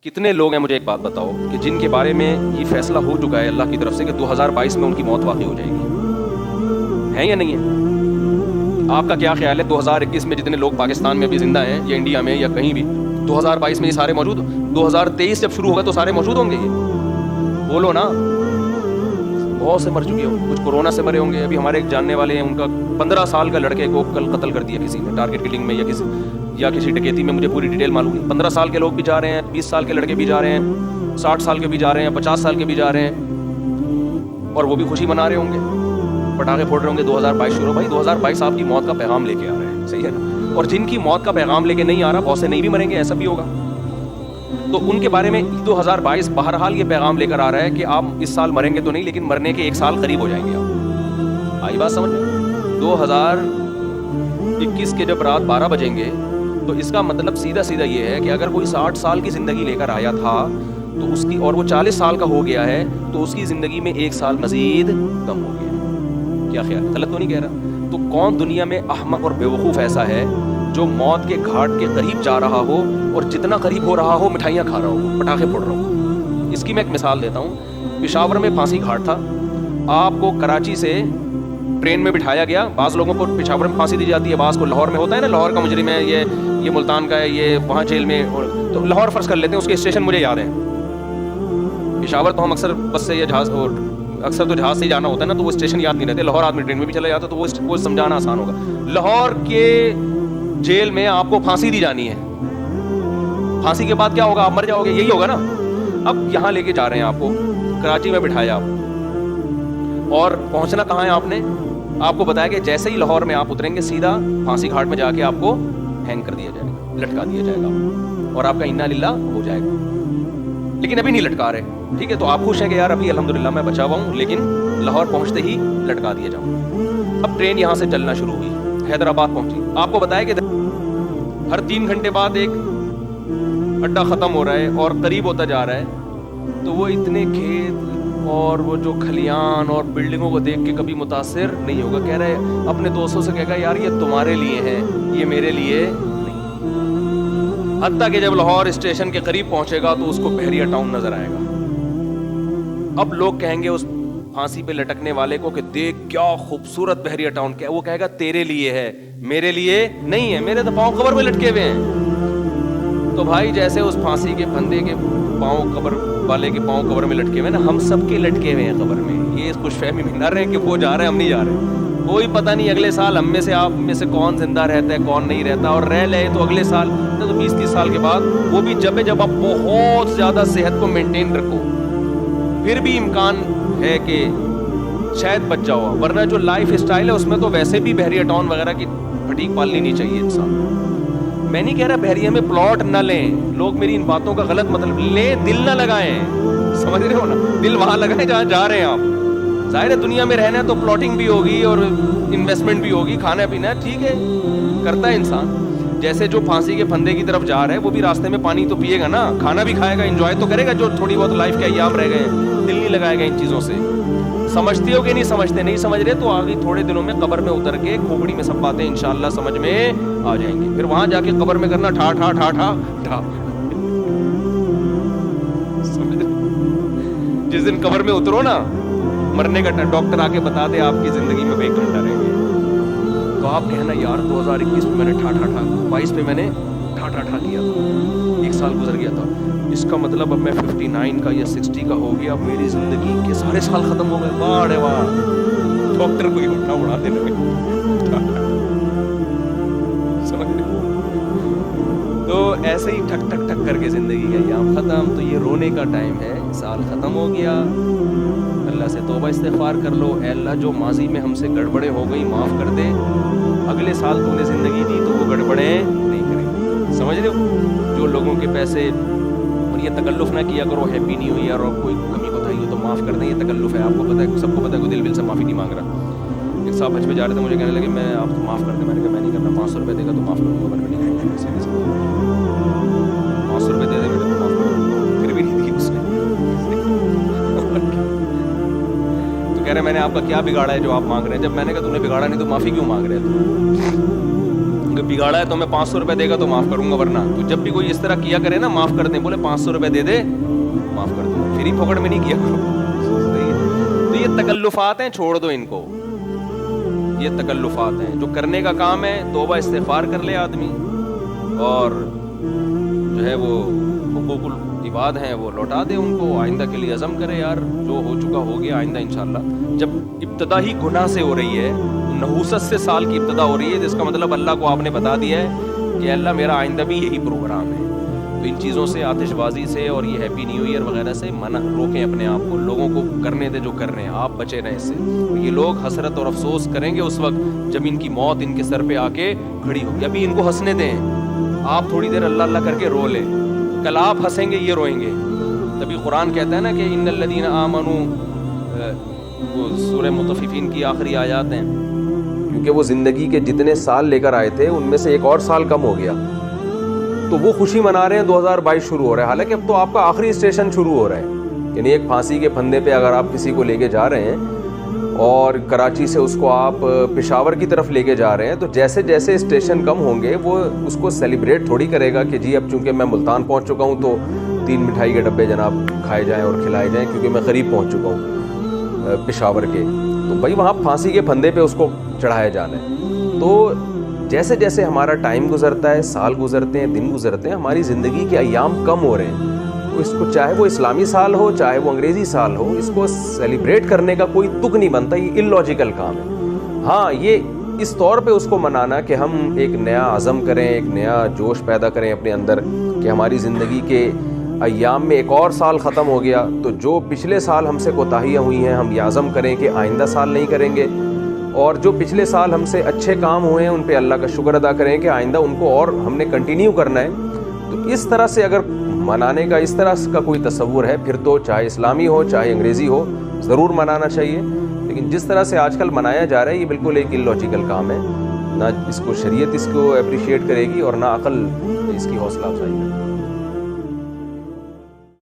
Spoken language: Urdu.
کتنے لوگ ہیں مجھے ایک بات بتاؤ کہ جن کے بارے میں یہ فیصلہ ہو چکا ہے اللہ کی طرف سے کہ 2022 میں ان کی موت واقع ہو جائے گی؟ ہیں یا نہیں ہے؟ آپ کا کیا خیال ہے 2021 میں جتنے لوگ پاکستان میں ابھی زندہ ہیں یا انڈیا میں یا کہیں بھی 2022 میں یہ سارے موجود؟ 2023 جب شروع ہوگا تو سارے موجود ہوں گے؟ یہ بولو نا. بہت سے مر چکے ہوں, کچھ کورونا سے مرے ہوں گے. ابھی ہمارے ایک جاننے والے ہیں, ان کا 15 سال کا لڑکے کو کل قتل کر دیا کسی نے ٹارگٹ کلنگ میں یا کسی ڈکیتی میں. مجھے پوری ڈیٹیل معلوم نہیں. 15 سال کے لوگ بھی جا رہے ہیں, 20 سال کے لڑکے بھی جا رہے ہیں, 60 سال کے بھی جا رہے ہیں, 50 سال کے بھی جا رہے ہیں, اور وہ بھی خوشی منا رہے ہوں گے, پٹاخے پھوڑ رہے ہوں گے. 2022 شروع. بھائی 2022 آپ کی موت کا پیغام لے کے آ رہے ہیں, صحیح ہے نا؟ اور جن کی موت کا پیغام لے کے نہیں آ رہا, بہت سے نہیں بھی مریں گے, ایسا بھی ہوگا. تو ان کے بارے میں 2022 بہرحال یہ پیغام لے کر آ رہا ہے کہ آپ اس سال مریں گے تو نہیں, لیکن مرنے کے 1 سال قریب ہو جائیں گے آپ. آئی بات سمجھ میں؟ 2021 کے جب رات 12 بجیں گے تو اس کا مطلب سیدھا سیدھا یہ ہے کہ اگر کوئی 60 سال کی زندگی لے کر آیا تھا تو اس کی, اور وہ 40 سال کا ہو گیا ہے, تو اس کی زندگی میں 1 سال مزید کم ہو گیا. کیا خیال؟ غلط تو نہیں کہہ رہا؟ تو کون دنیا میں احمق اور بیوقوف ایسا ہے جو موت کے گھاٹ کے قریب جا رہا ہو اور جتنا قریب ہو رہا ہو مٹھائیاں کھا رہا ہو, پٹاخے پھوڑ رہا ہو؟ اس کی میں ایک مثال دیتا ہوں. پشاور میں پھانسی گھاٹ تھا. آپ کو کراچی سے ٹرین میں بٹھایا گیا. بعض لوگوں کو پشاور میں پھانسی دی جاتی ہے, بعض کو لاہور میں ہوتا ہے نا, لاہور کا مجرم ہے یہ ملتان کا ہے, یہ وہاں جیل میں, تو لاہور فرض کر لیتے ہیں, اس کے اسٹیشن مجھے یاد ہیں. پشاور تو ہم اکثر بس سے یا جہاز, اور اکثر تو جہاز سے ہی جانا ہوتا ہے نا, تو وہ اسٹیشن یاد نہیں رہتے. لاہور آدمی ٹرین میں بھی چلا جاتا تو وہ سمجھانا آسان ہوگا. لاہور کے جیل میں آپ کو پھانسی دی جانی ہے. پھانسی کے بعد کیا ہوگا؟ آپ مر جاؤ گے, یہی ہوگا نا. اب یہاں لے کے جا رہے ہیں آپ کو, کراچی میں بٹھایا آپ, اور پہنچنا کہاں ہے آپ نے؟ آپ کو بتایا کہ جیسے ہی لاہور میں آپ اتریں گے سیدھا پھانسی گھاٹ میں جا کے آپ کو ہینگ کر دیا جائے گا, لٹکا دیا جائے گا, اور آپ کا انا للہ ہو جائے گا. لیکن ابھی نہیں لٹکا رہے, ٹھیک ہے؟ تو آپ خوش ہیں کہ یار ابھی الحمدللہ میں بچا ہوا ہوں, لیکن لاہور پہنچتے ہی لٹکا دیا جاؤں. اب ٹرین یہاں سے چلنا شروع ہوئی, حیدرآباد پہنچی. آپ کو بتایا کہ ہر 3 گھنٹے بعد ایک اڈا ختم ہو رہا ہے اور قریب ہوتا جا رہا ہے. تو وہ اتنے کھیت اور وہ جو کھلیان اور بلڈنگوں کو دیکھ کے کبھی متاثر نہیں ہوگا. کہہ رہے اپنے دوستوں سے کہے گا یار یہ تمہارے لیے ہیں, یہ میرے لیے نہیں. حتیٰ کہ جب لاہور اسٹیشن کے قریب پہنچے گا تو اس کو بحریہ ٹاؤن نظر آئے گا. اب لوگ کہیں گے اس پھانسی پہ لٹکنے والے کو کہ دیکھ کیا خوبصورت بحریہ ٹاؤن. کیا وہ کہے گا تیرے لیے ہے, میرے لیے نہیں ہے, میرے تو پاؤں قبر میں لٹکے ہوئے ہیں. تو بھائی جیسے اس پھانسی کے پھندے کے پاؤں قبر والے کے پاؤں قبر میں لٹکے ہوئے نا, ہم سب کے لٹکے ہوئے ہیں قبر میں. یہ خوش فہمی میں نہ رہے کہ وہ جا رہے ہیں ہم نہیں جا رہے. کوئی پتہ نہیں اگلے سال ہم میں سے آپ میں سے کون زندہ رہتا ہے کون نہیں رہتا, اور رہ لے تو اگلے سال تو 20-30 سال کے بعد, وہ بھی جب آپ بہت زیادہ صحت کو مینٹین رکھو, پھر بھی امکان ہے کہ شاید بچ جاؤ. ورنہ جو لائف اسٹائل ہے اس میں تو ویسے بھی بحریہ ٹاؤن وغیرہ کی پھٹیک پالنی نہیں چاہیے انسان. میں نہیں کہہ رہا بحریہ میں پلاٹ نہ لیں, لوگ میری ان باتوں کا غلط مطلب لیں, دل نہ لگائیں. سمجھ رہے ہو نا؟ دل وہاں لگائیں جہاں جا رہے ہیں آپ. ظاہر ہے دنیا میں رہنا ہے تو پلاٹنگ بھی ہوگی اور انویسٹمنٹ بھی ہوگی, کھانا پینا ٹھیک ہے کرتا ہے انسان. جیسے جو پھانسی کے پھندے کی طرف جا رہا ہے وہ بھی راستے میں پانی تو پیے گا نا, کھانا بھی کھائے گا, انجوائے تو کرے گا جو تھوڑی بہت لائف کے ایام رہ گئے ہیں. دل نہیں لگائے گا ان چیزوں سے. سمجھتے ہو کہ نہیں سمجھتے؟ نہیں سمجھ رہے تو آگے تھوڑے دنوں میں قبر میں اتر کے کھوپڑی میں سب باتیں انشاءاللہ سمجھ میں آ جائیں گی. پھر وہاں جا کے قبر میں کرنا ٹھا ٹھا ٹھا ٹھا ٹھا. جس دن قبر میں اترو نا, مرنے کا ڈاکٹر آ کے بتا دے آپ کی زندگی میں 1 گھنٹہ رہ گیا, تو آپ کہنا یار 2021 میں نے ٹھا ٹھا ٹھا, 22 میں نے ٹھا ٹھا ٹھا کیا تھا, 1 سال گزر گیا تھا. اس کا مطلب اب میں 59 کا یا 60 کا ہو گیا, اب میری زندگی کے سارے سال ختم ہو گئے. واہ واہ, ڈاکٹر کو ہی اٹھا اڑا دینے لگے. تو ایسے ہی ٹھک ٹھک ٹھک کر کے زندگی کا ایام ختم. تو یہ رونے کا ٹائم ہے, سال ختم ہو گیا. اللہ سے توبہ استغفار کر لو, اے اللہ جو ماضی میں ہم سے گڑبڑیں ہو گئی معاف کر دے, اگلے سال تو نے زندگی دی تو وہ گڑبڑیں نہیں کریں. سمجھ رہے ہو؟ جو لوگوں کے پیسے, اور یہ تکلف نہ کیا کرو ہیپی نیو ایئر, اور کوئی کمی کوتاہی ہو تو معاف کر دیں, یہ تکلف ہے. آپ کو پتہ ہے, سب کو پتہ ہے, کوئی دل سے معافی نہیں مانگ رہا. ایک صاحب حج پہ جا رہے تھے, مجھے کہنے لگے میں آپ کو معاف کر دیں. میں نے کہا میں نہیں کرنا, 500 روپے دے گا تو معاف کر دوں گا, ورنہ نہیں کروں گا. 500 روپے دے دے میرے تو معاف کر دوں گا. پھر بھی نہیں دی اس نے. تو کہہ رہے میں نے آپ کا کیا بگاڑا ہے جو آپ مانگ رہے ہیں؟ جب میں نے کہا تم نے بگاڑا نہیں تو معافی کیوں مانگ رہے ہیں؟ بگاڑا ہے تو میں 500 روپے دے گا تو معاف کروں گا, ورنہ تو جب بھی کوئی اس طرح کیا کرے نا معاف کر دیں, بولے 500 روپے دے دے معاف کر دوں, فری پھوکٹ میں نہیں کیا کرو. تو یہ تکلفات ہیں, چھوڑ دو ان کو, یہ تکلفات ہیں. جو کرنے کا کام ہے توبہ استغفار کر لے آدمی, اور جو ہے وہ حقوق العباد ہیں وہ لوٹا دے ان کو, آئندہ کے لیے عزم کرے یار جو ہو چکا ہو گیا, آئندہ انشاءاللہ. جب ابتدا ہی گناہ سے ہو رہی ہے, نحوست سے سال کی ابتدا ہو رہی ہے, جس کا مطلب اللہ کو آپ نے بتا دیا ہے کہ اللہ میرا آئندہ بھی یہی پروگرام ہے. تو ان چیزوں سے, آتش بازی سے اور یہ ہیپی نیو ایئر وغیرہ سے منع روکیں اپنے آپ کو, لوگوں کو کرنے دیں جو کر رہے ہیں, آپ بچے رہیں اس سے. یہ لوگ حسرت اور افسوس کریں گے اس وقت جب ان کی موت ان کے سر پہ آ کے کھڑی ہوگی. ابھی ان کو ہنسنے دیں, آپ تھوڑی دیر اللہ اللہ کر کے رو لیں, کل آپ ہنسیں گے یہ روئیں گے. تبھی قرآن کہتا ہے نا کہ ان الذین آمنوا, وہ سورہ مطففین کی آخری آیات ہیں, کیونکہ وہ زندگی کے جتنے سال لے کر آئے تھے ان میں سے ایک اور سال کم ہو گیا, تو وہ خوشی منا رہے ہیں 2022 شروع ہو رہا ہے, حالانکہ اب تو آپ کا آخری اسٹیشن شروع ہو رہا ہے. یعنی ایک پھانسی کے پھندے پہ اگر آپ کسی کو لے کے جا رہے ہیں اور کراچی سے اس کو آپ پشاور کی طرف لے کے جا رہے ہیں, تو جیسے جیسے اسٹیشن کم ہوں گے وہ اس کو سیلیبریٹ تھوڑی کرے گا کہ جی اب چونکہ میں ملتان پہنچ چکا ہوں تو 3 مٹھائی کے ڈبے جناب کھائے جائیں اور کھلائے جائیں کیونکہ میں قریب پہنچ چکا ہوں پشاور کے. تو بھائی وہاں پھانسی کے پھندے پہ اس کو چڑھایا جانا ہے. تو جیسے جیسے ہمارا ٹائم گزرتا ہے, سال گزرتے ہیں, دن گزرتے ہیں, ہماری زندگی کے ایام کم ہو رہے ہیں. تو اس کو چاہے وہ اسلامی سال ہو چاہے وہ انگریزی سال ہو, اس کو سیلیبریٹ کرنے کا کوئی تک نہیں بنتا, یہ اللاجیکل کام ہے. ہاں یہ اس طور پہ اس کو منانا کہ ہم ایک نیا عزم کریں, ایک نیا جوش پیدا کریں اپنے اندر کہ ہماری زندگی کے ایام میں ایک اور سال ختم ہو گیا, تو جو پچھلے سال ہم سے کوتاہیاں ہوئی ہیں ہم یہ عزم کریں کہ آئندہ سال نہیں کریں گے, اور جو پچھلے سال ہم سے اچھے کام ہوئے ہیں ان پہ اللہ کا شکر ادا کریں کہ آئندہ ان کو اور ہم نے کنٹینیو کرنا ہے. تو اس طرح سے اگر منانے کا اس طرح کا کوئی تصور ہے پھر تو چاہے اسلامی ہو چاہے انگریزی ہو ضرور منانا چاہیے. لیکن جس طرح سے آج کل منایا جا رہا ہے یہ بالکل ایک اللاجیکل کام ہے, نہ اس کو شریعت اس کو اپریشیٹ کرے گی اور نہ عقل اس کی حوصلہ افزائی کرے گی.